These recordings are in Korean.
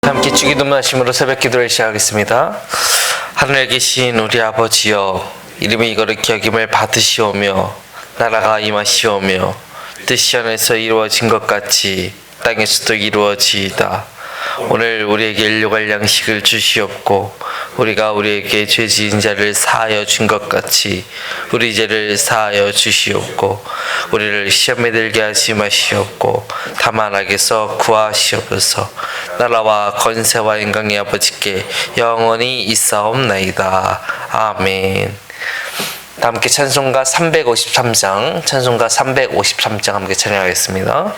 함께 주기도 말씀으로 새벽 기도를 시작하겠습니다. 하늘에 계신 우리 아버지여, 이름이 거룩히 여김을 받으시오며 나라가 임하시오며 뜻이 하늘에서 이루어진 것 같이 땅에서도 이루어지이다. 오늘 우리에게 일용할 양식을 주시옵고 우리가 우리에게 죄 지은 자를 사하여 준 것 같이 우리 죄를 사하여 주시옵고 우리를 시험에 들게 하지 마시옵고 다만 악에서 구하시옵소서. 나라와 권세와 영광이 아버지께 영원히 있사옵나이다. 아멘. 다 함께 찬송가 353장 함께 찬양하겠습니다.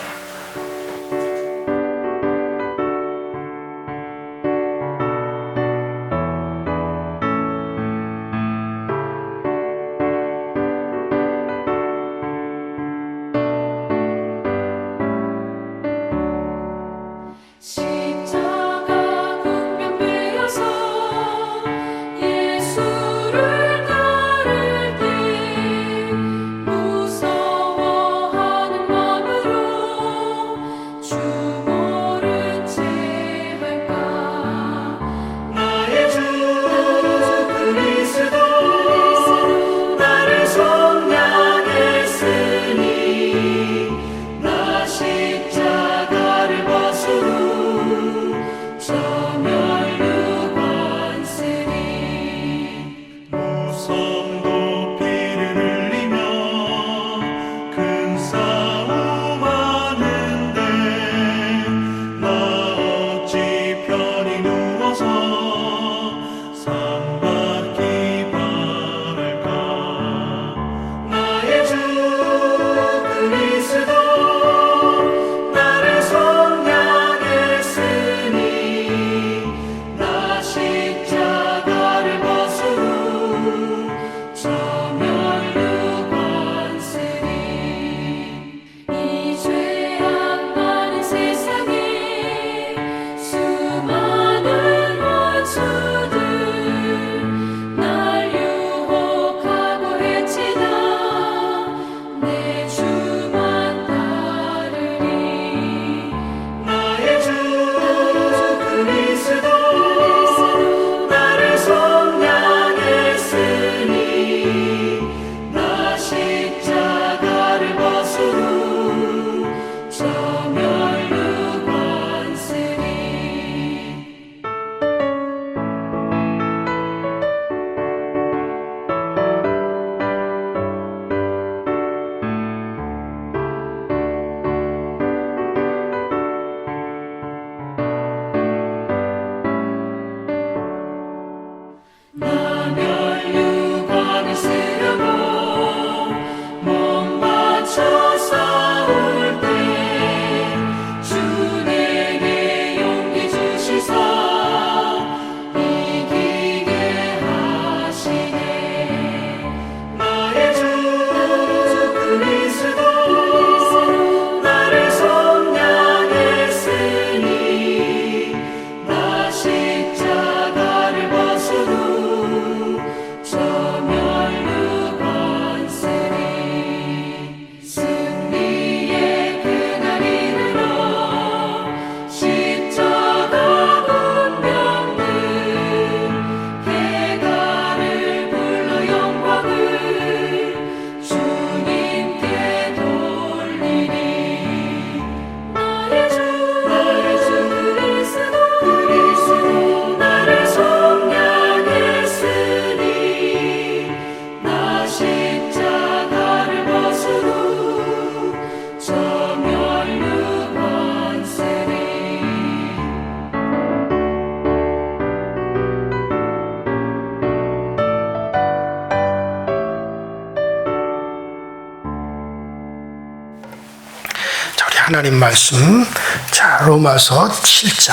하나님 말씀, 자, 로마서 7장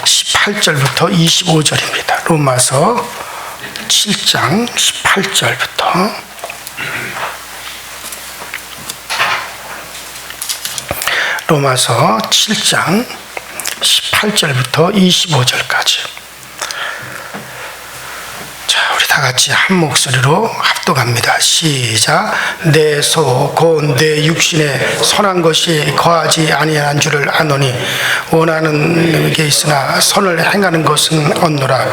18절부터 25절입니다. 로마서 7장 18절부터 로마서 7장 18절부터 25절까지. 자, 우리 다 같이 한 목소리로 합독합니다. 시작. 내 소 곧 내 육신에 선한 것이 거하지 아니한 줄을 아노니 원하는 게 있으나 선을 행하는 것은 없노라.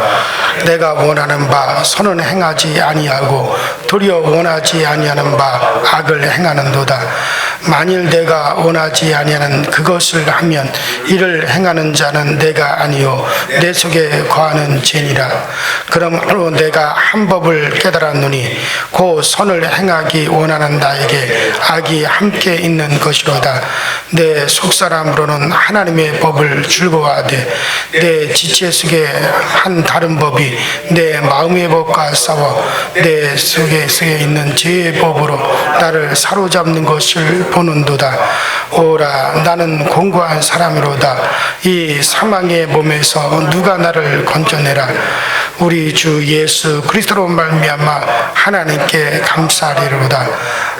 내가 원하는 바 선은 행하지 아니하고 도리어 원하지 아니하는 바 악을 행하는도다. 만일 내가 원하지 아니하는 그것을 하면 이를 행하는 자는 내가 아니요 내 속에 거하는 죄니라. 그러므로 내가 한 법을 깨달았노니 곧 선을 행하기 원하는 나에게 악이 함께 있는 것이로다. 내 속사람으로는 하나님의 법을 즐거워하되 내 지체 속에 한 다른 법이 내 마음의 법과 싸워 내 속에 있는 죄의 법으로 나를 사로잡는 것을 보는도다. 오라 나는 공고한 사람이로다. 이 사망의 몸에서 누가 나를 건져내라. 우리 주 예수 그리스도로 말미암아 하나님께 감사하리로다.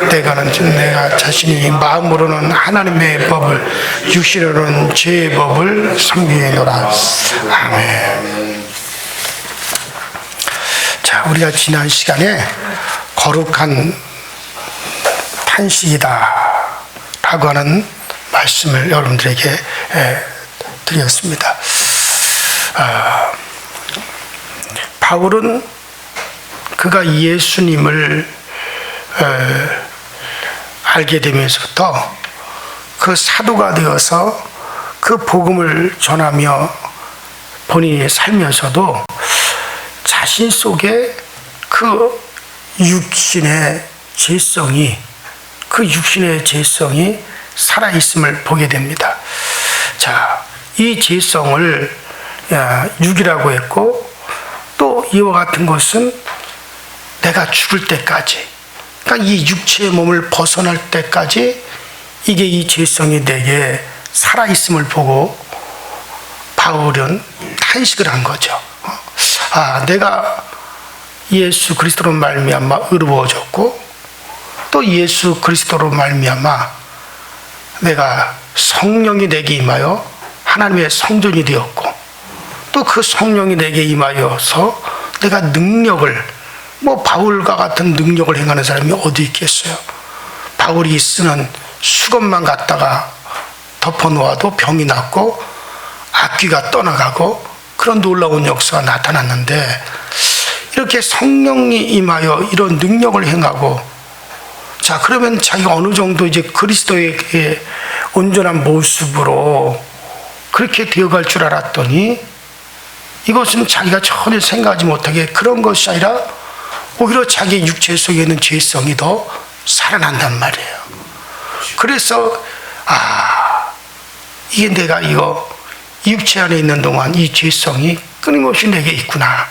내가 자신이 마음으로는 하나님의 법을 육신으로는 죄의 법을 섬기노라. 아멘. 자, 우리가 지난 시간에 거룩한 탄식이다 라고 하는 말씀을 여러분들에게 드렸습니다. 바울은 그가 예수님을 알게 되면서부터 그 사도가 되어서 그 복음을 전하며 본인이 살면서도 자신 속에 그 육신의 죄성이 살아있음을 보게 됩니다. 자, 이 죄성을 육이라고 했고 또 이와 같은 것은 내가 죽을 때까지, 그러니까 이 육체의 몸을 벗어날 때까지 이게 이 죄성이 내게 살아있음을 보고 바울은 탄식을 한 거죠. 내가 예수 그리스도로 말미암아 의로워졌고 또 예수 그리스도로 말미암아 내가 성령이 내게 임하여 하나님의 성전이 되었고 또 그 성령이 내게 임하여서 내가 능력을, 바울과 같은 능력을 행하는 사람이 어디 있겠어요? 바울이 쓰는 수건만 갖다가 덮어놓아도 병이 낫고 악귀가 떠나가고 그런 놀라운 역사가 나타났는데, 이렇게 성령이 임하여 이런 능력을 행하고, 자, 그러면 자기가 어느 정도 이제 그리스도의 온전한 모습으로 그렇게 되어갈 줄 알았더니 이것은 자기가 전혀 생각하지 못하게 그런 것이 아니라 오히려 자기 육체 속에 있는 죄성이 더 살아난단 말이에요. 그래서 이게 내가 육체 안에 있는 동안 이 죄성이 끊임없이 내게 있구나.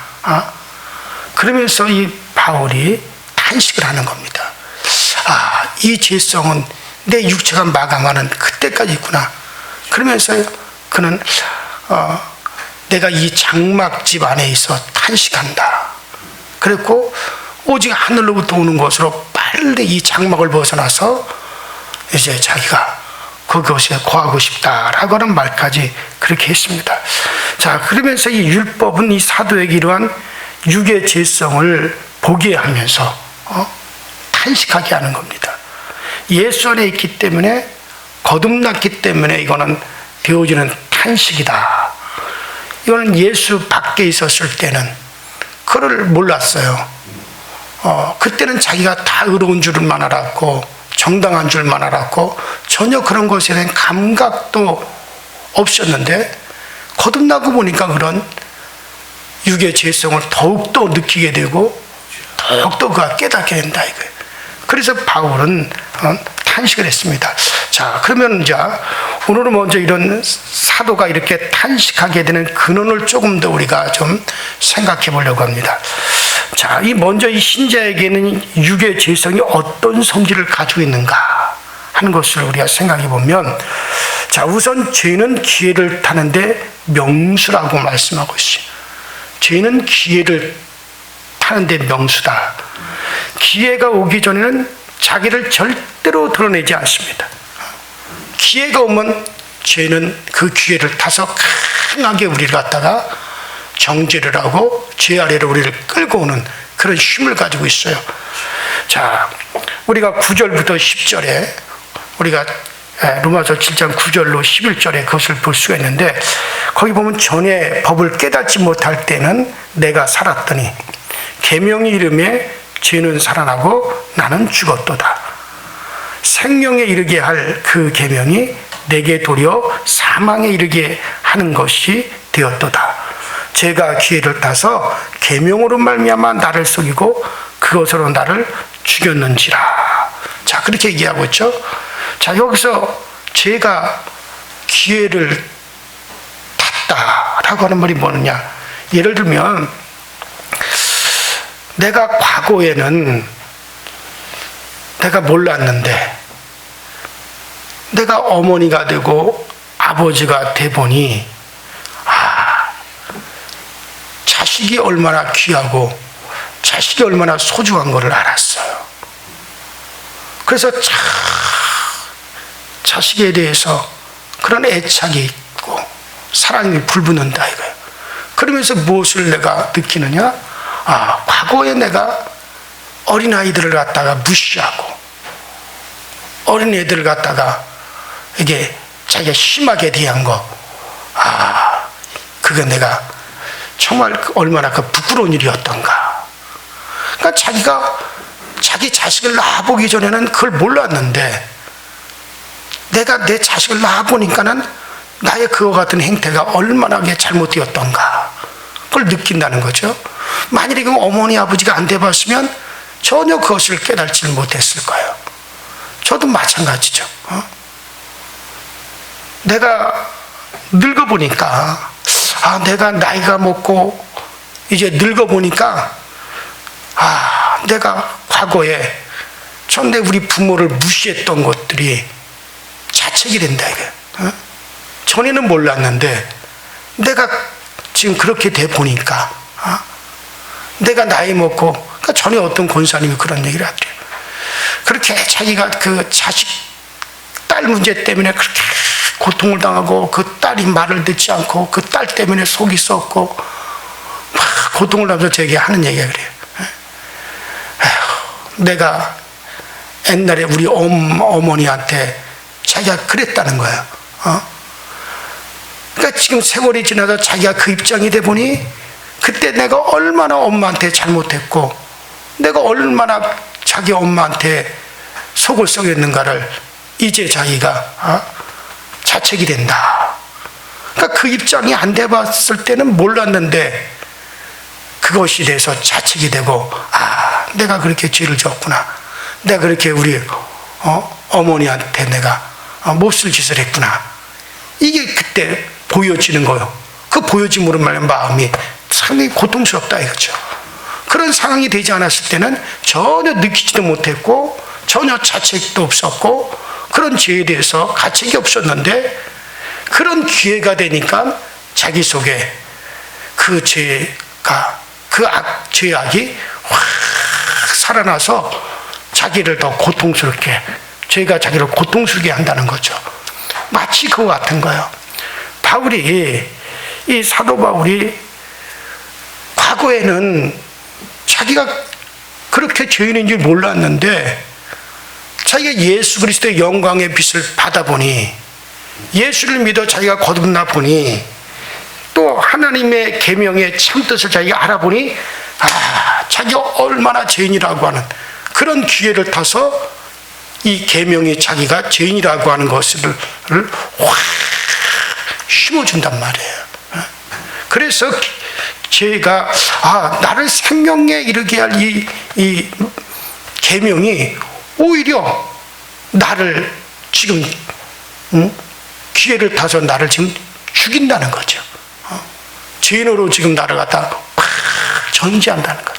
그러면서 이 바울이 탄식을 하는 겁니다. 이 죄성은 내 육체가 마감하는 그때까지 있구나. 그러면서 그는 내가 이 장막집 안에 있어 탄식한다. 그랬고 오직 하늘로부터 오는 것으로 빨리 이 장막을 벗어나서 이제 자기가 그것에 거하고 싶다라고 하는 말까지 그렇게 했습니다. 자, 그러면서 이 율법은 이 사도에게 이러한 육의 죄성을 보게 하면서 탄식하게 하는 겁니다. 예수 안에 있기 때문에, 거듭났기 때문에 이거는 되어지는 탄식이다. 이거는 예수 밖에 있었을 때는 그를 몰랐어요. 그때는 자기가 다 의로운 줄만 알았고 정당한 줄만 알았고 전혀 그런 것에 대한 감각도 없었는데, 거듭나고 보니까 그런 육의 죄성을 더욱더 느끼게 되고 더욱더 그가 깨닫게 된다 이거예요. 그래서 바울은 탄식을 했습니다. 자, 그러면 이제 오늘은 먼저 이런 사도가 이렇게 탄식하게 되는 근원을 조금 더 우리가 좀 생각해 보려고 합니다. 자, 먼저 이 신자에게는 육의 죄성이 어떤 성질을 가지고 있는가 하는 것을 우리가 생각해 보면, 자, 우선 죄는 기회를 타는데 명수라고 말씀하고 있어요. 죄는 기회를 타는데 명수다. 기회가 오기 전에는 자기를 절대로 드러내지 않습니다. 기회가 오면 죄는 그 기회를 타서 강하게 우리를 갖다가 정죄를 하고 죄 아래로 우리를 끌고 오는 그런 힘을 가지고 있어요. 자, 우리가 9절부터 10절에 우리가 로마서 7장 9절로 11절에 그것을 볼 수가 있는데, 거기 보면 전에 법을 깨닫지 못할 때는 내가 살았더니 계명의 이름에 죄는 살아나고 나는 죽었도다. 생명에 이르게 할 그 계명이 내게 도리어 사망에 이르게 하는 것이 되었도다. 죄가 기회를 따서 계명으로 말미암아 나를 속이고 그것으로 나를 죽였는지라. 자, 그렇게 얘기하고 있죠. 자, 여기서 죄가 기회를 탔다라고 하는 말이 뭐느냐. 예를 들면 내가 과거에는 내가 몰랐는데 내가 어머니가 되고 아버지가 돼 보니 자식이 얼마나 귀하고 자식이 얼마나 소중한 것을 알았어요. 그래서 자식에 대해서 그런 애착이 있고 사랑이 불붙는다 이거예요. 그러면서 무엇을 내가 느끼느냐? 과거에 내가 어린아이들을 갖다가 무시하고 어린애들을 갖다가 이게 자기가 심하게 대한 거, 그게 내가 정말 얼마나 그 부끄러운 일이었던가. 그러니까 자기가 자기 자식을 낳아보기 전에는 그걸 몰랐는데 내가 내 자식을 낳아보니까는 나의 그와 같은 행태가 얼마나 잘못되었던가 그걸 느낀다는 거죠. 만일에 그 어머니 아버지가 안 돼봤으면 전혀 그것을 깨달지를 못했을 거예요. 저도 마찬가지죠. 내가 늙어보니까 내가 나이가 먹고 이제 늙어보니까 내가 과거에 전에 우리 부모를 무시했던 것들이 자책이 된다 이게. 전에는 몰랐는데 내가 지금 그렇게 돼 보니까 내가 나이 먹고, 그러니까 전에 어떤 권사님이 그런 얘기를 하더래요. 그렇게 자기가 그 자식 딸 문제 때문에 그렇게 고통을 당하고 그 딸이 말을 듣지 않고 그 딸 때문에 속이 썩고 막 고통을 하면서 제게 하는 얘기가 그래요. 내가 옛날에 우리 어머니한테 자기가 그랬다는 거예요. 그러니까 지금 세월이 지나서 자기가 그 입장이 돼 보니 그때 내가 얼마나 엄마한테 잘못했고 내가 얼마나 자기 엄마한테 속을 썩였는가를 이제 자기가 자책이 된다. 그러니까 그 입장이 안 돼봤을 때는 몰랐는데 그것이 돼서 자책이 되고 내가 그렇게 죄를 졌구나. 내가 그렇게 우리 어머니한테 내가 몹쓸 짓을 했구나. 이게 그때 보여지는 거예요. 그 보여짐으로 말하면 마음이 상당히 고통스럽다 이거죠. 그런 상황이 되지 않았을 때는 전혀 느끼지도 못했고 전혀 자책도 없었고 그런 죄에 대해서 가책이 없었는데 그런 기회가 되니까 자기 속에 그 죄가 그 죄악이 확 살아나서 자기를 더 고통스럽게 죄가 자기를 고통스럽게 한다는 거죠. 마치 그거 같은 거예요. 바울이 이 사도 바울이 과거에는 자기가 그렇게 죄인인 줄 몰랐는데 자기가 예수 그리스도의 영광의 빛을 받아보니 예수를 믿어 자기가 거듭나 보니 또 하나님의 계명의 참뜻을 자기가 알아보니 자기가 얼마나 죄인이라고 하는 그런 기회를 타서 이 계명이 자기가 죄인이라고 하는 것을 확 심어준단 말이에요. 그래서 죄가 나를 생명에 이르게 할 이 계명이 오히려 나를 지금 기회를 타서 나를 지금 죽인다는 거죠. 죄인으로 지금 나를 갖다 전지한다는 것.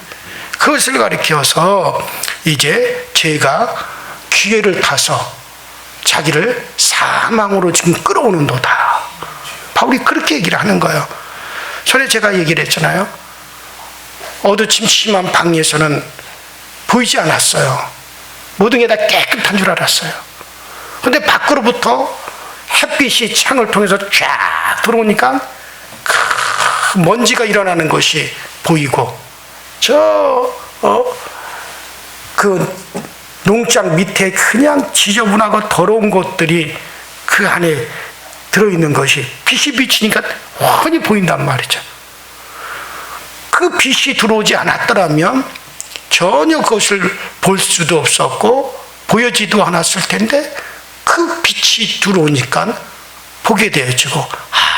그것을 가리켜서 이제 죄가 기회를 타서 자기를 사망으로 지금 끌어오는도다. 바울이 그렇게 얘기를 하는 거예요. 전에 제가 얘기를 했잖아요. 어두침침한 방에서는 보이지 않았어요. 모든 게 다 깨끗한 줄 알았어요. 근데 밖으로부터 햇빛이 창을 통해서 쫙 들어오니까 먼지가 일어나는 것이 보이고 그 농장 밑에 그냥 지저분하고 더러운 것들이 그 안에 들어있는 것이 빛이 비치니까 훤히 보인단 말이죠. 그 빛이 들어오지 않았더라면 전혀 그것을 볼 수도 없었고 보여지도 않았을 텐데 그 빛이 들어오니까 보게 되어지고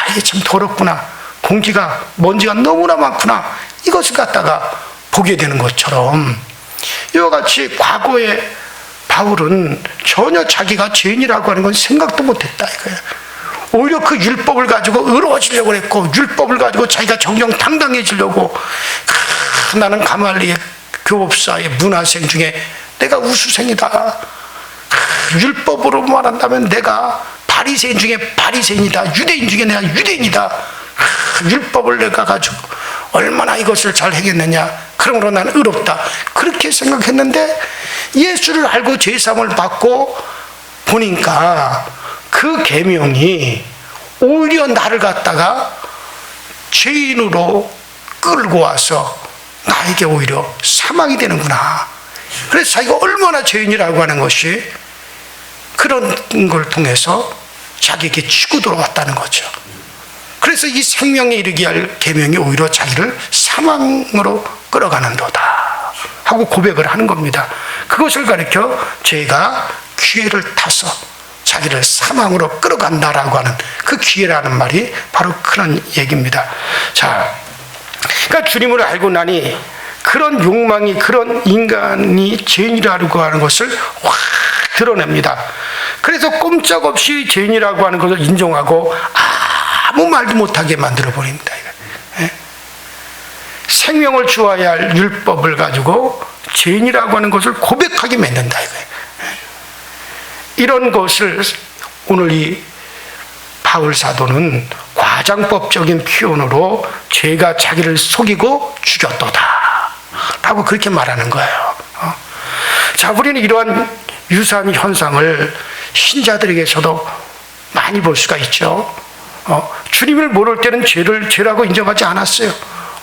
이게 참 더럽구나, 공기가 먼지가 너무나 많구나, 이것을 갖다가 보게 되는 것처럼 이와 같이 과거에 바울은 전혀 자기가 죄인이라고 하는 건 생각도 못했다 이거예요. 오히려 그 율법을 가지고 의로워지려고 했고, 율법을 가지고 자기가 정정당당해지려고, 나는 가말리의 교법사의 문화생 중에 내가 우수생이다, 율법으로 말한다면 내가 바리새인 중에 바리새인이다, 유대인 중에 내가 유대인이다, 율법을 내가 가지고 얼마나 이것을 잘 행했느냐, 그러므로 나는 의롭다, 그렇게 생각했는데 예수를 알고 죄사함을 받고 보니까 그 계명이 오히려 나를 갖다가 죄인으로 끌고 와서 나에게 오히려 사망이 되는구나. 그래서 자기가 얼마나 죄인이라고 하는 것이 그런 걸 통해서 자기에게 치고 들어왔다는 거죠. 그래서 이 생명에 이르게 할 계명이 오히려 자기를 사망으로 끌어가는도다 하고 고백을 하는 겁니다. 그것을 가리켜 죄가 기회를 타서 자기를 사망으로 끌어간다라고 하는 그 기회라는 말이 바로 그런 얘기입니다. 자, 그러니까 주님을 알고 나니 그런 욕망이, 그런 인간이 죄인이라고 하는 것을 확 드러냅니다. 그래서 꼼짝없이 죄인이라고 하는 것을 인정하고 아무 말도 못하게 만들어 버립니다. 생명을 주어야 할 율법을 가지고 죄인이라고 하는 것을 고백하게 만든다 이거예요. 이런 것을 오늘 이 바울 사도는 과장법적인 표현으로 죄가 자기를 속이고 죽였도다 라고 그렇게 말하는 거예요. 자, 우리는 이러한 유사한 현상을 신자들에게서도 많이 볼 수가 있죠. 주님을 모를 때는 죄를 죄라고 인정하지 않았어요.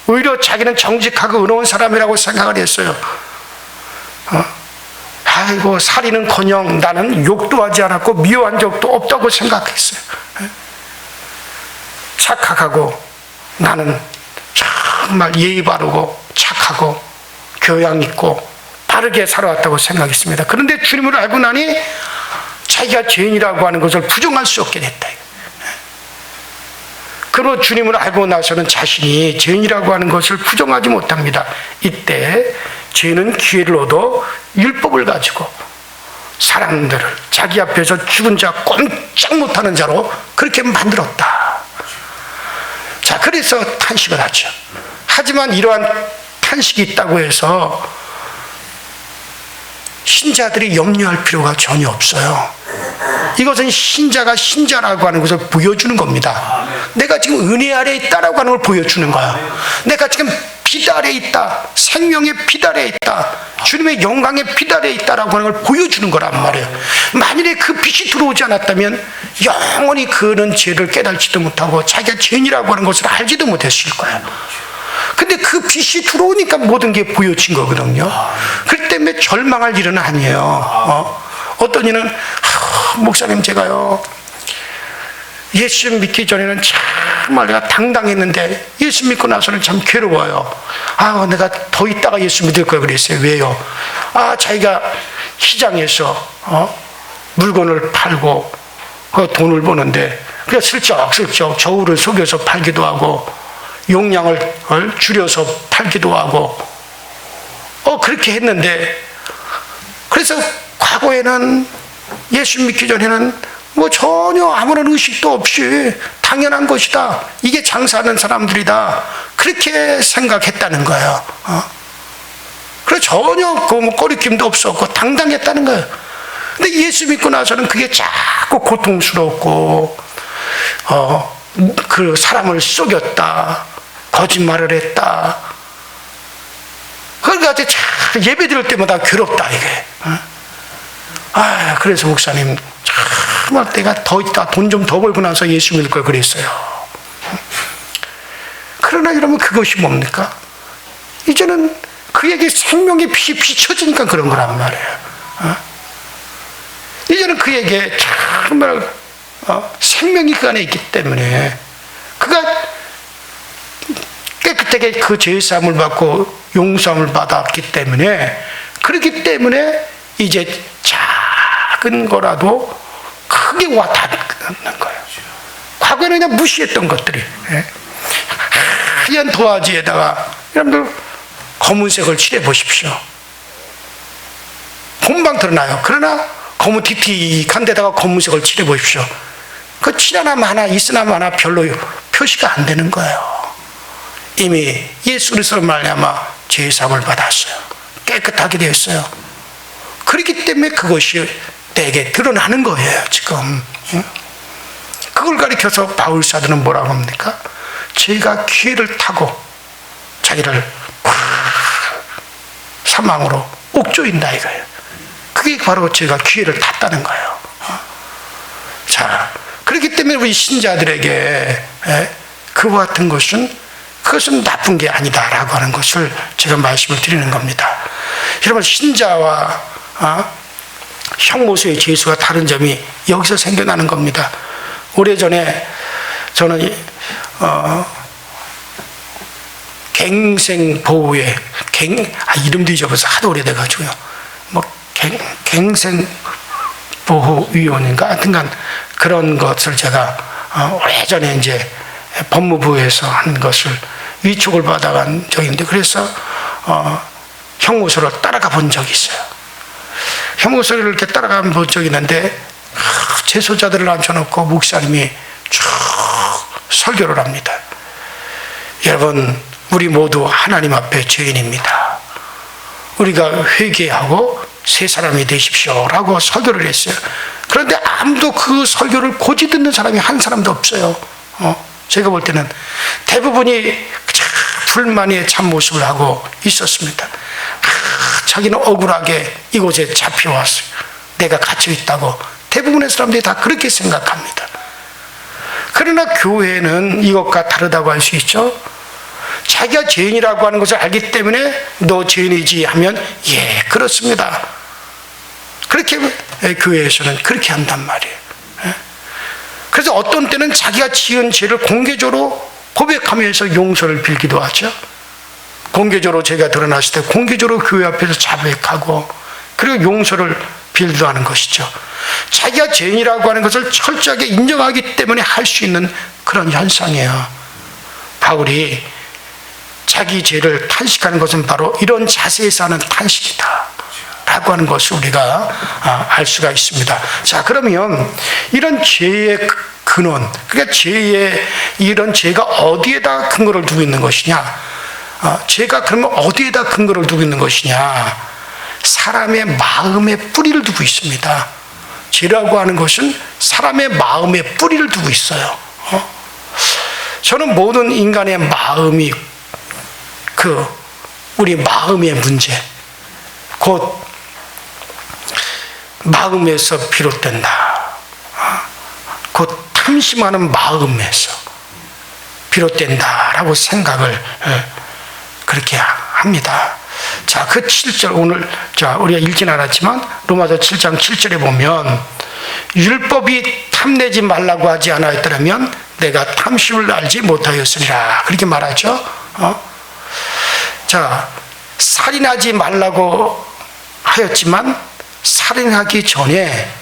오히려 자기는 정직하고 의로운 사람이라고 생각을 했어요. 아이고, 살인은커녕 나는 욕도 하지 않았고 미워한 적도 없다고 생각했어요. 착각하고 나는 정말 예의 바르고 착하고 교양 있고 바르게 살아왔다고 생각했습니다. 그런데 주님을 알고 나니 자기가 죄인이라고 하는 것을 부정할 수 없게 됐다. 그리고 주님을 알고 나서는 자신이 죄인이라고 하는 것을 부정하지 못합니다. 이때 죄는 기회를 얻어 율법을 가지고 사람들을 자기 앞에서 죽은 자 꼼짝 못하는 자로 그렇게 만들었다. 자, 그래서 탄식을 하죠. 하지만 이러한 탄식이 있다고 해서 신자들이 염려할 필요가 전혀 없어요. 이것은 신자가 신자라고 하는 것을 보여주는 겁니다. 내가 지금 은혜 아래에 있다라고 하는 걸 보여주는 거야. 내가 지금 빛 아래에 있다, 생명의 빛 아래에 있다, 주님의 영광의 빛 아래에 있다라고 하는 걸 보여주는 거란 말이에요. 만일에 그 빛이 들어오지 않았다면 영원히 그는 죄를 깨달지도 못하고 자기가 죄인이라고 하는 것을 알지도 못했을 거예요. 근데 그 빛이 들어오니까 모든 게 보여진 거거든요. 그렇기 때문에 절망할 일은 아니에요. 어떤 이는 목사님, 제가요 예수 믿기 전에는 정말 내가 당당했는데 예수 믿고 나서는 참 괴로워요. 내가 더 있다가 예수 믿을 걸 그랬어요. 왜요? 자기가 시장에서 물건을 팔고 돈을 버는데 그냥 슬쩍슬쩍 저울을 속여서 팔기도 하고 용량을 줄여서 팔기도 하고 그렇게 했는데, 그래서 과거에는 예수 믿기 전에는 뭐 전혀 아무런 의식도 없이 당연한 것이다, 이게 장사하는 사람들이다, 그렇게 생각했다는 거예요. 그래서 전혀 뭐 꺼리낌도 없었고 당당했다는 거예요. 근데 예수 믿고 나서는 그게 자꾸 고통스럽고 그 사람을 속였다, 거짓말을 했다, 그러니까 예배 드릴 때마다 괴롭다 이게. 그래서 목사님, 정말 내가 더 있다, 돈 좀 더 벌고 나서 예수 믿을 걸 그랬어요. 그러나 이러면 그것이 뭡니까? 이제는 그에게 생명의 빛이 비춰지니까 그런 거란 말이에요. 이제는 그에게 정말 생명이 그 안에 있기 때문에 그가 깨끗하게 그 죄사함을 받고 용서함을 받았기 때문에, 그렇기 때문에 이제 작은 거라도 크게 와닿는 거예요. 과거에는 그냥 무시했던 것들이, 하얀 도화지에다가 여러분들 검은색을 칠해 보십시오. 금방 드러나요. 그러나 거무튀튀한 데다가 검은색을 칠해 보십시오. 그 칠하나 마나 있으나 마나 별로 표시가 안 되는 거예요. 이미 예수 그리스도로 말미암아 죄의 사함을 받았어요. 깨끗하게 되었어요. 그렇기 때문에 그것이 내게 드러나는 거예요, 지금. 그걸 가리켜서 바울 사도는 뭐라고 합니까? 죄가 기회를 타고 자기를 사망으로 옥조인다 이거예요. 그게 바로 죄가 기회를 탔다는 거예요. 자, 그렇기 때문에 우리 신자들에게 그와 같은 그것은 나쁜 게 아니다라고 하는 것을 제가 말씀을 드리는 겁니다. 여러분, 신자와 형모수의 죄수가 다른 점이 여기서 생겨나는 겁니다. 오래전에 저는 갱생보호회, 이름도 잊어버려서 하도 오래돼가지고요. 갱생보호위원인가? 하여튼간 그런 것을 제가 오래전에 이제 법무부에서 한 것을 위촉을 받아간 적이 있는데, 그래서 형무소를 따라가 본 적이 있어요. 형무소를 이렇게 따라가 본 적이 있는데, 재소자들을 앉혀놓고 목사님이 쭉 설교를 합니다. 여러분, 우리 모두 하나님 앞에 죄인입니다. 우리가 회개하고 새 사람이 되십시오라고 설교를 했어요. 그런데 아무도 그 설교를 고지 듣는 사람이 한 사람도 없어요. 제가 볼 때는 대부분이 불만의 참모습을 하고 있었습니다. 자기는 억울하게 이곳에 잡혀왔어요. 내가 갇혀 있다고. 대부분의 사람들이 다 그렇게 생각합니다. 그러나 교회는 이것과 다르다고 할 수 있죠. 자기가 죄인이라고 하는 것을 알기 때문에 너 죄인이지 하면 예, 그렇습니다. 그렇게 교회에서는 그렇게 한단 말이에요. 그래서 어떤 때는 자기가 지은 죄를 공개적으로 고백하면서 용서를 빌기도 하죠. 공개적으로 죄가 드러났을 때 공개적으로 교회 앞에서 자백하고, 그리고 용서를 빌기도 하는 것이죠. 자기가 죄인이라고 하는 것을 철저하게 인정하기 때문에 할 수 있는 그런 현상이에요. 바울이 자기 죄를 탄식하는 것은 바로 이런 자세에서 하는 탄식이다 라고 하는 것을 우리가 알 수가 있습니다. 자, 그러면 이런 죄의 근원, 그러니까 이런 죄가 어디에다 근거를 두고 있는 것이냐? 죄가 그러면 어디에다 근거를 두고 있는 것이냐? 사람의 마음에 뿌리를 두고 있습니다. 죄라고 하는 것은 사람의 마음에 뿌리를 두고 있어요. 저는 모든 인간의 마음이 우리 마음의 문제, 곧 마음에서 비롯된다. 곧 탐심하는 마음에서 비롯된다라고 생각을 그렇게 합니다. 자, 그 7절 오늘 우리가 읽진 않았지만 로마서 7장 7절에 보면 율법이 탐내지 말라고 하지 않았더라면 내가 탐심을 알지 못하였으리라 그렇게 말하죠. 자, 살인하지 말라고 하였지만 살인하기 전에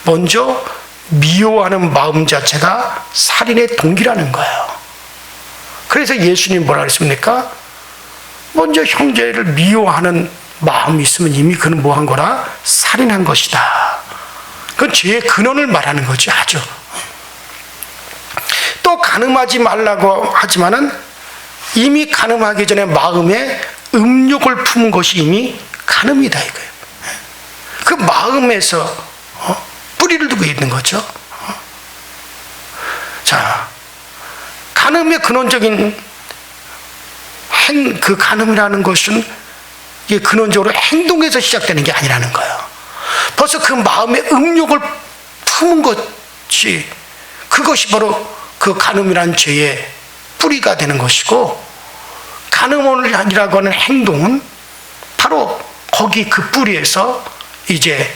먼저 미워하는 마음 자체가 살인의 동기라는 거예요. 그래서 예수님 뭐라 그랬습니까? 먼저 형제를 미워하는 마음이 있으면 이미 그는 뭐한 거라? 살인한 것이다. 그건 죄의 근원을 말하는 거죠. 아주. 또 간음하지 말라고 하지만은 이미 간음하기 전에 마음에 음욕을 품은 것이 이미 간음이다 이거예요. 그 마음에서 뿌리를 두고 있는 거죠. 자, 간음의 근원적인 그 간음이라는 것은 이게 근원적으로 행동에서 시작되는 게 아니라는 거예요. 벌써 그 마음의 음욕을 품은 것이, 그것이 바로 그 간음이라는 죄의 뿌리가 되는 것이고, 간음이라고 하는 행동은 바로 거기 그 뿌리에서 이제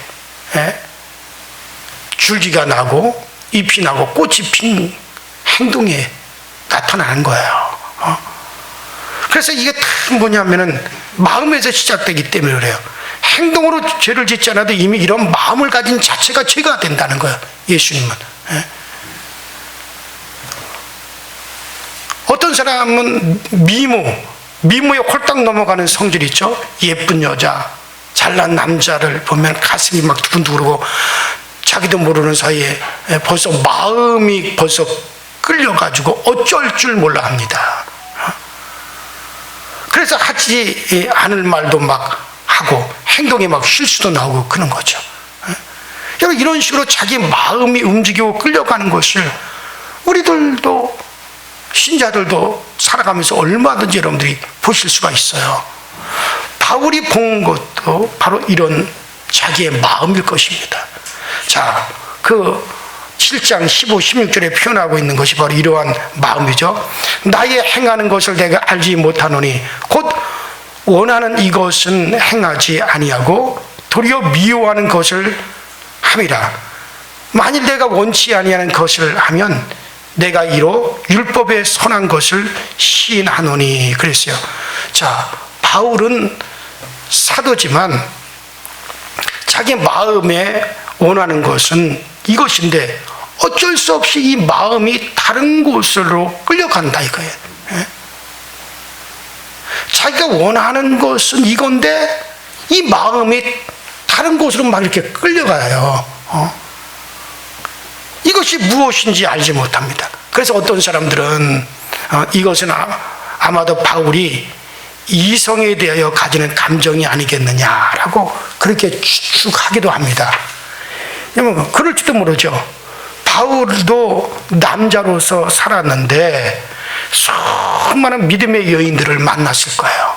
줄기가 나고 잎이 나고 꽃이 핀 행동에 나타나는 거예요. 그래서 이게 다 뭐냐면은 마음에서 시작되기 때문에 그래요. 행동으로 죄를 짓지 않아도 이미 이런 마음을 가진 자체가 죄가 된다는 거예요. 예수님은. 어떤 사람은 미모에 홀딱 넘어가는 성질이 있죠. 예쁜 여자, 잘난 남자를 보면 가슴이 막 두근두근하고 자기도 모르는 사이에 벌써 마음이 벌써 끌려가지고 어쩔 줄 몰라 합니다. 그래서 하지 않을 말도 막 하고 행동에 막 실수도 나오고 그런 거죠. 여러분, 이런 식으로 자기 마음이 움직이고 끌려가는 것을 우리들도 신자들도 살아가면서 얼마든지 여러분들이 보실 수가 있어요. 바울이 본 것도 바로 이런 자기의 마음일 것입니다. 자, 그 7장 15, 16절에 표현하고 있는 것이 바로 이러한 마음이죠. 나의 행하는 것을 내가 알지 못하노니 곧 원하는 이것은 행하지 아니하고 도리어 미워하는 것을 함이라. 만일 내가 원치 아니하는 것을 하면 내가 이로 율법의 선한 것을 시인하노니 그랬어요. 자, 바울은 사도지만 자기 마음에 원하는 것은 이것인데 어쩔 수 없이 이 마음이 다른 곳으로 끌려간다 이거예요. 자기가 원하는 것은 이건데 이 마음이 다른 곳으로 막 이렇게 끌려가요. 이것이 무엇인지 알지 못합니다. 그래서 어떤 사람들은 이것은 아마도 바울이 이성에 대하여 가지는 감정이 아니겠느냐라고 그렇게 추측하기도 합니다. 그럴지도 모르죠. 바울도 남자로서 살았는데 수많은 믿음의 여인들을 만났을 거예요.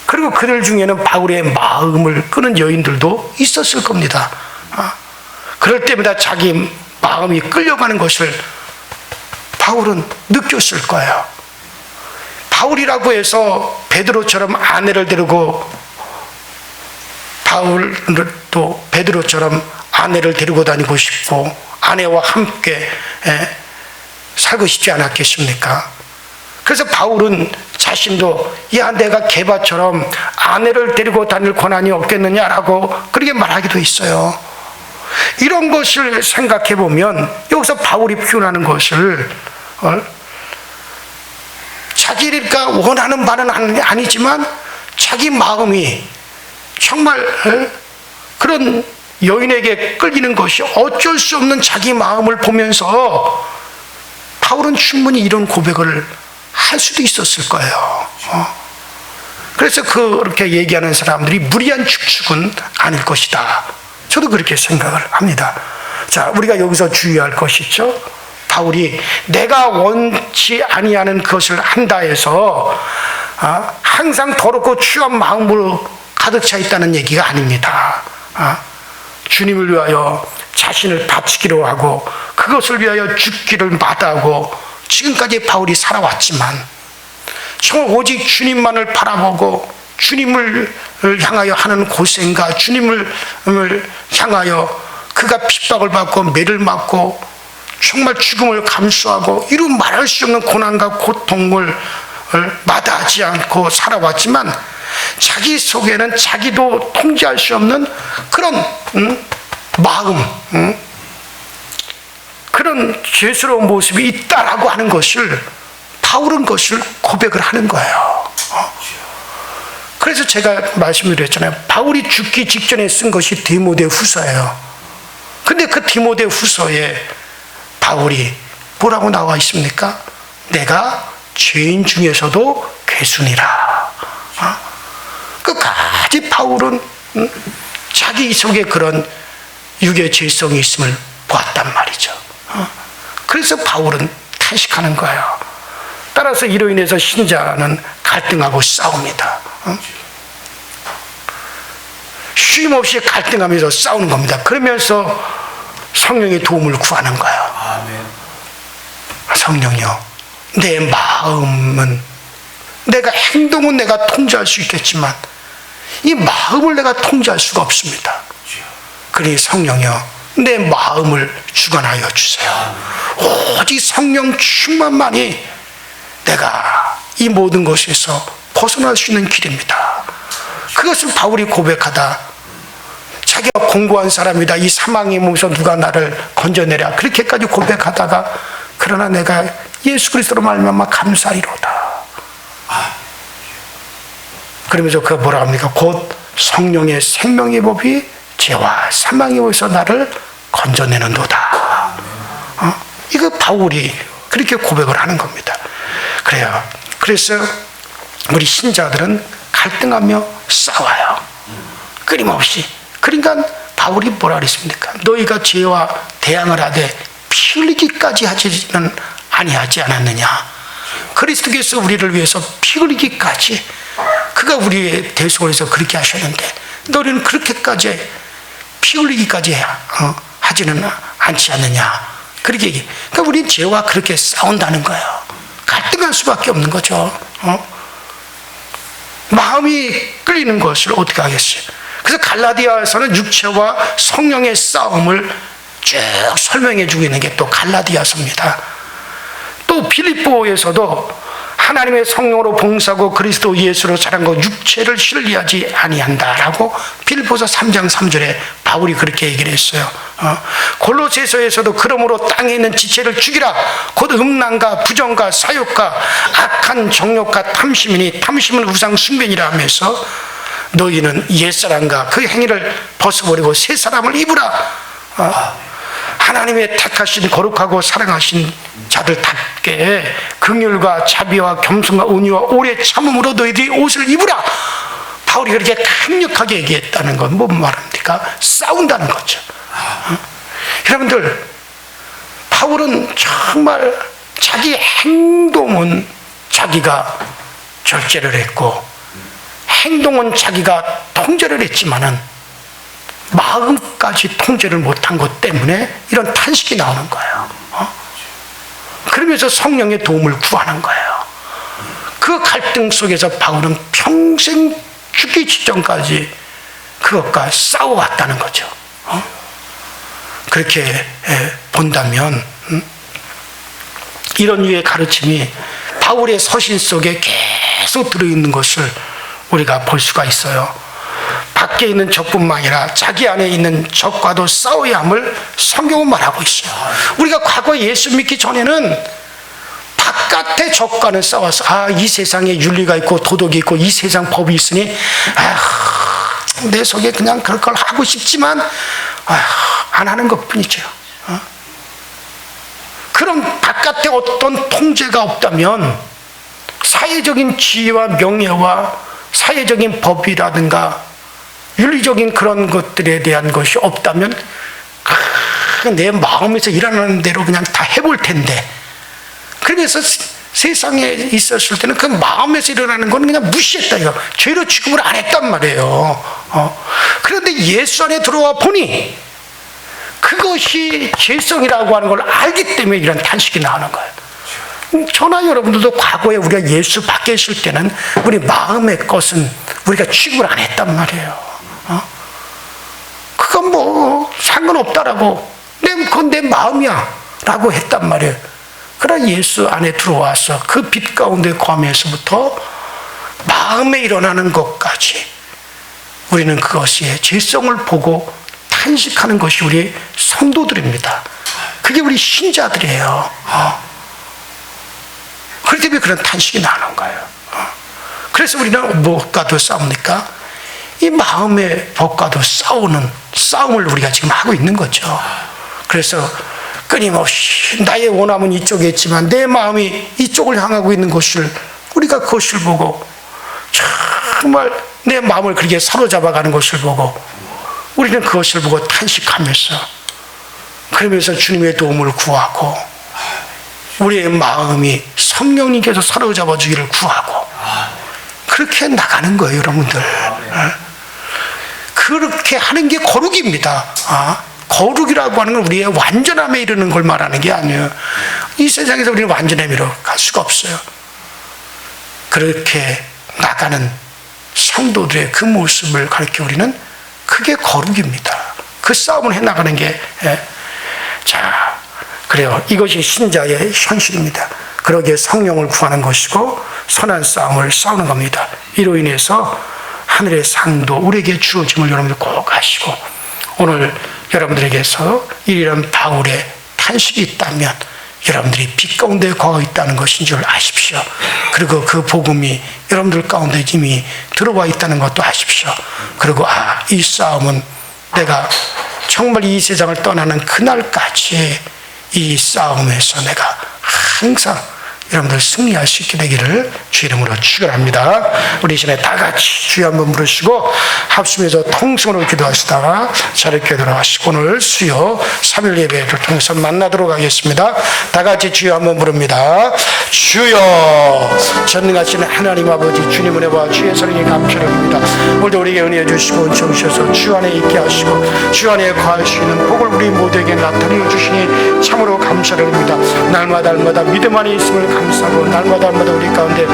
그리고 그들 중에는 바울의 마음을 끄는 여인들도 있었을 겁니다. 그럴 때마다 자기 마음이 끌려가는 것을 바울은 느꼈을 거예요. 바울이라고 해서 베드로처럼 아내를 데리고 바울도 베드로처럼 아내를 데리고 다니고 싶고 아내와 함께 살고 싶지 않았겠습니까? 그래서 바울은 자신도 야 내가 게바처럼 아내를 데리고 다닐 권한이 없겠느냐라고 그렇게 말하기도 했어요. 이런 것을 생각해 보면 여기서 바울이 표현하는 것을 자기가 원하는 바는 아니지만 자기 마음이 정말 그런 여인에게 끌리는 것이 어쩔 수 없는 자기 마음을 보면서 바울은 충분히 이런 고백을 할 수도 있었을 거예요. 그래서 그렇게 얘기하는 사람들이 무리한 축축은 아닐 것이다. 저도 그렇게 생각을 합니다. 자, 우리가 여기서 주의할 것이 있죠. 바울이 내가 원치 아니하는 것을 한다 해서 항상 더럽고 추한 마음으로 가득 차 있다는 얘기가 아닙니다. 주님을 위하여 자신을 바치기로 하고 그것을 위하여 죽기를 마다하고 지금까지 바울이 살아왔지만 정말 오직 주님만을 바라보고 주님을 향하여 하는 고생과 주님을 향하여 그가 핍박을 받고 매를 맞고 정말 죽음을 감수하고 이루 말할 수 없는 고난과 고통을 마다하지 않고 살아왔지만 자기 속에는 자기도 통제할 수 없는 그런 마음, 그런 죄스러운 모습이 있다라고 하는 것을 바울은 것을 고백을 하는 거예요. 그래서 제가 말씀드렸잖아요. 바울이 죽기 직전에 쓴 것이 디모데 후서예요. 근데 그 디모데 후서에 바울이 뭐라고 나와 있습니까? 내가 죄인 중에서도 괴순이라. 끝까지 바울은 자기 속에 그런 육의 죄성이 있음을 보았단 말이죠. 그래서 바울은 탄식하는 거예요. 따라서 이로 인해서 신자는 갈등하고 싸웁니다. 쉼없이 갈등하면서 싸우는 겁니다. 그러면서 성령의 도움을 구하는 거예요. 성령이요, 내 마음은 내가 행동은 내가 통제할 수 있겠지만 이 마음을 내가 통제할 수가 없습니다. 그러니 성령이여 내 마음을 주관하여 주세요. 오직 성령 충만만이 내가 이 모든 것에서 벗어날 수 있는 길입니다. 그것을 바울이 고백하다 자기가 공고한 사람이다, 이 사망의 몸에서 누가 나를 건져내랴, 그렇게까지 고백하다가 그러나 내가 예수 그리스도로 말미암아 감사이로다. 그러면서 그가 뭐라 합니까? 곧 성령의 생명의 법이 죄와 사망의 법에서 나를 건져내는도다. 이거 바울이 그렇게 고백을 하는 겁니다. 그래요. 그래서 우리 신자들은 갈등하며 싸워요. 끊임없이. 그러니까 바울이 뭐라 그랬습니까? 너희가 죄와 대항을 하되 피 흘리기까지 하지는 아니하지 않았느냐. 그리스도께서 우리를 위해서 피 흘리기까지, 그가 우리의 대속을 해서 그렇게 하셨는데 너희는 그렇게까지 피 흘리기까지 하지는 않지 않느냐. 그렇게 얘기. 그러니까 우리는 죄와 그렇게 싸운다는 거예요. 갈등할 수밖에 없는 거죠. 마음이 끌리는 것을 어떻게 하겠어요? 그래서 갈라디아에서는 육체와 성령의 싸움을 쭉 설명해 주고 있는 게 또 갈라디아서입니다. 또 빌립보에서도 하나님의 성령으로 봉사하고 그리스도 예수로 자란 것 육체를 신뢰하지 아니한다라고 빌립보서 3장 3절에 바울이 그렇게 얘기를 했어요. 골로새서에서도 그러므로 땅에 있는 지체를 죽이라. 곧 음란과 부정과 사욕과 악한 정욕과 탐심이니 탐심은 우상 숭배니라 하면서 너희는 옛사람과 그 행위를 벗어버리고 새 사람을 입으라. 하나님의 택하신 거룩하고 사랑하신 자들답게 긍휼과 자비와 겸손과 온유와 오래 참음으로 너희들이 옷을 입으라. 바울이 그렇게 강력하게 얘기했다는 건 뭐 말합니까? 싸운다는 거죠. 여러분들, 바울은 정말 자기 행동은 자기가 절제를 했고 행동은 자기가 통제를 했지만은 마음까지 통제를 못한 것 때문에 이런 탄식이 나오는 거예요. 그러면서 성령의 도움을 구하는 거예요. 그 갈등 속에서 바울은 평생 죽기 직전까지 그것과 싸워왔다는 거죠. 그렇게 본다면 이런 유의 가르침이 바울의 서신 속에 계속 들어있는 것을 우리가 볼 수가 있어요. 밖에 있는 적뿐만 아니라 자기 안에 있는 적과도 싸워야 함을 성경은 말하고 있어요. 우리가 과거 예수 믿기 전에는 바깥의 적과는 싸워서 이 세상에 윤리가 있고 도덕이 있고 이 세상 법이 있으니 내 속에 그냥 그럴 걸 하고 싶지만 안 하는 것뿐이죠. 그럼 바깥에 어떤 통제가 없다면 사회적인 지위와 명예와 사회적인 법이라든가 윤리적인 그런 것들에 대한 것이 없다면 내 마음에서 일어나는 대로 그냥 다 해볼 텐데, 그래서 세상에 있었을 때는 그 마음에서 일어나는 건 그냥 무시했다. 이거 죄로 취급을 안 했단 말이에요. 그런데 예수 안에 들어와 보니 그것이 죄성이라고 하는 걸 알기 때문에 이런 탄식이 나오는 거예요. 저나 여러분들도 과거에 우리가 예수 밖에 있을 때는 우리 마음의 것은 우리가 취급을 안 했단 말이에요. 그건 뭐 상관없다라고, 그건 내 마음이야 라고 했단 말이에요. 그러나 예수 안에 들어와서 그 빛 가운데 거하면서부터 마음에 일어나는 것까지 우리는 그것이 죄성을 보고 탄식하는 것이 우리 성도들입니다. 그게 우리 신자들이에요. 그렇기 때문에 그런 탄식이 나는 거예요. 그래서 우리는 무엇과도 싸웁니까? 이 마음의 법과도 싸움을 우리가 지금 하고 있는 거죠. 그래서 끊임없이 나의 원함은 이쪽에 있지만 내 마음이 이쪽을 향하고 있는 것을 우리가 그것을 보고 정말 내 마음을 그렇게 사로잡아가는 것을 보고 우리는 그것을 보고 탄식하면서 그러면서 주님의 도움을 구하고 우리의 마음이 성령님께서 사로잡아 주기를 구하고 그렇게 나가는 거예요, 여러분들. 그렇게 하는 게 거룩입니다. 거룩이라고 하는 건 우리의 완전함에 이르는 걸 말하는 게 아니에요. 이 세상에서 우리는 완전함으로 갈 수가 없어요. 그렇게 나가는 성도들의 그 모습을 가리켜 우리는 그게 거룩입니다. 그 싸움을 해나가는 게 자, 그래요. 이것이 신자의 현실입니다. 그러기에 성령을 구하는 것이고 선한 싸움을 싸우는 겁니다. 이로 인해서 하늘의 상도 우리에게 주어짐을 여러분들 꼭 아시고, 오늘 여러분들에게서 이런 바울의 탄식이 있다면 여러분들이 빛 가운데 거하고 있다는 것인 줄 아십시오. 그리고 그 복음이 여러분들 가운데 이미 들어와 있다는 것도 아십시오. 그리고 이 싸움은 내가 정말 이 세상을 떠나는 그날까지 이 싸움에서 내가 항상 여러분들 승리할 수 있게 되기를 주 이름으로 축원합니다. 우리 이 시간에 다 같이 주여 한번 부르시고 합심해서 통성으로 기도하시다가 자리께 돌아가시고 오늘 수요 3일 예배를 통해서 만나도록 하겠습니다. 다 같이 주여 한번 부릅니다. 주여, 전능하신 하나님 아버지, 주님 은혜와 주의 사랑에 감사드립니다. 오늘도 우리에게 은혜 주시고 은총 주셔서 주 안에 있게 하시고 주 안에 거할 수 있는 복을 우리 모두에게 나타내어 주시니 참으로 감사드립니다. 날마다 믿음 안에 있음을 감사하고 날마다 우리 가운데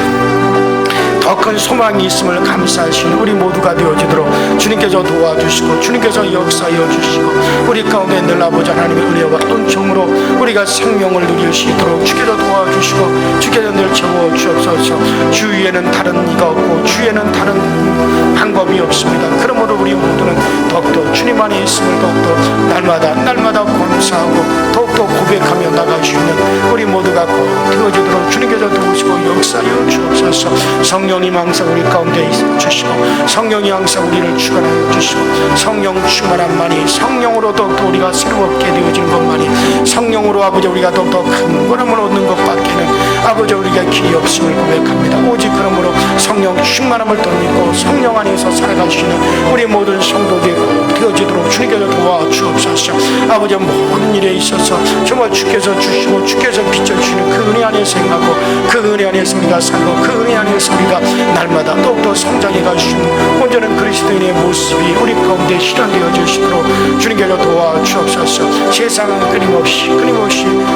더 큰 소망이 있음을 감사하시는 우리 모두가 되어지도록 주님께서 도와주시고 주님께서 역사하여 주시고 우리 가운데 늘 아버지 하나님의 은혜와 은총으로 우리가 생명을 누릴 수 있도록 주께서 도와주시고 주께서 늘 채워주옵소서. 주위에는 다른 이가 없고 주위에는 다른 방법이 없습니다. 그러므로 우리 모두는 더욱더 주님 안에 있음을 더욱더 날마다 감사하고 더욱더 고백하며 나갈 수 있는 우리 모두가 꼭 되어지도록 주님께서 도우시고 역사하여 주옵소서. 성령님 항상 우리 가운데 있어 주시고 성령이 항상 우리를 주관하여 주시고 성령 충만함만이 성령으로 더욱더 우리가 새롭게 되어지는 것만이 성령으로 아버지 우리가 더욱더 큰 보람을 얻는 것밖에는 아버지 우리가 길이 없음을 고백합니다. 오직 그러므로 성령 충만함을 더 믿고 성령 안에서 살아갈 수 있는 우리 모든 성도들이 되어지도록 주님께서 도와주옵소서. 아버지 모든 일에 있어서 정말 주께서 주시고 주께서 비춰주시는 그 은혜 안에서 행하고 그 은혜 안에서 우리가 살고 그 은혜 안에서 우리가 날마다 더욱더 성장해 갈 수 있는 온전한 그리스도인의 모습이 우리 가운데 실현되어 주시도록 주님께서 도와주옵소서. 세상은 끊임없이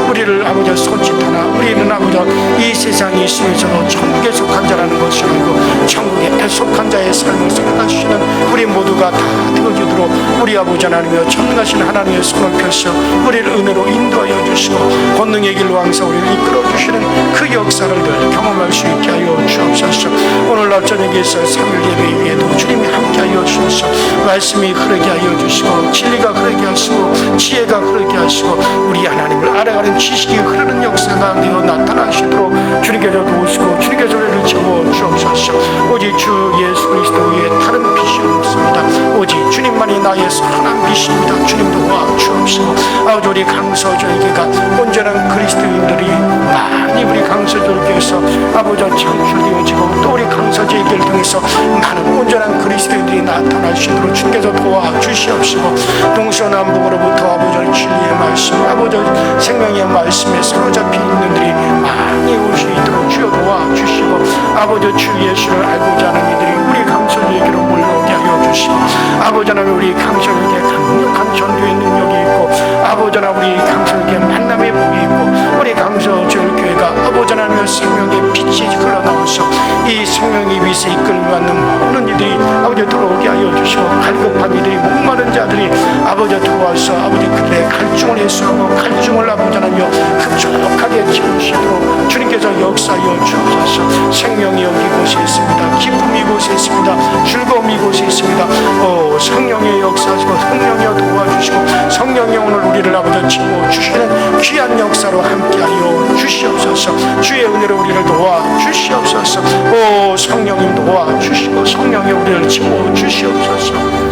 우리를 아버지 손짓하나 우리는 아버지 이 세상에 있으면서도 천국에 속한 자라는 것을 알고 천국에 속한 자의 삶을 생각하시는 우리 모두가 다 되어지도록 우리 아버지 하나님이여 전능하신 하나님의 손을 펴서 우리를 은혜로 인도하여 주시고 권능의 길로 항상 우리를 이끌어 주시는 그 역사를 늘 경험할 수 있게 하여 주옵소서. 오늘날 저녁에서 3일 예배 위에도 주님이 함께하여 주셔서 말씀이 흐르게 하여 주시고 진리가 흐르게 하시고 지혜가 흐르게 하시고 우리 하나님을 알아가는 지식이 흐르는 역사가 되어 나타나시도록 주님께서 도우시고 주님께서 우리를 채워 주옵소서. 오직 주 예수 그리스도 위에 다른 빛이 없습니다. 오직 주님만이 나의 선한 빛입니다. 주님 도와주옵시고 아버지 우리 강서절교회가 온전한 그리스도인들이 많이 우리 강서절교회에서 아버지 창출되어지고 또 우리 강서절교회를 통해서 많은 온전한 그리스도인들이 나타날 수 있도록 주께서 도와주시옵시고 동서남북으로부터 아버지 진리의 말씀 아버지 생명의 말씀에 사로잡힌 있는들이 많이 올 수 있도록 주여 도와주시고 아버지 주 예수를 알고자 하는 이들이 우리 강서절교회로 몰려오게 하여 주시고 아버지 하나님 우리 강서절교회 강력한 전도의 능력이 있고 아버지 하나님 우리 강서절교회 만남의 복이 있고 우리 강서절교회가 아버지 하나님의 생명의 빛이 흘러나와서 이 생명의 빛에 이끌려받는 모든 이들이 아버지 들어오게 하여 주시고 갈급한 이들이 목마른 자들이 아버지 들어와서 아버지 그들의 갈증을 해소하고 갈증을 아버지 하나며 급속하게 채우시도록 주님께서 역사하여 주옵소서. 생명이 여기 곳에 있습니다. 기쁨이 이곳에 있습니다. 즐거움이 이곳에 있습니다. 성령의 역사하시고 성령이여 도와주시고 성령이 오늘 우리를 아버지 채워주시는 귀한 역사로 함께하여 주시옵소서. 주의 은혜로 우리를 도와주시옵소서. 성령님 도와주시고 성령이 우리를 채워주시옵소서.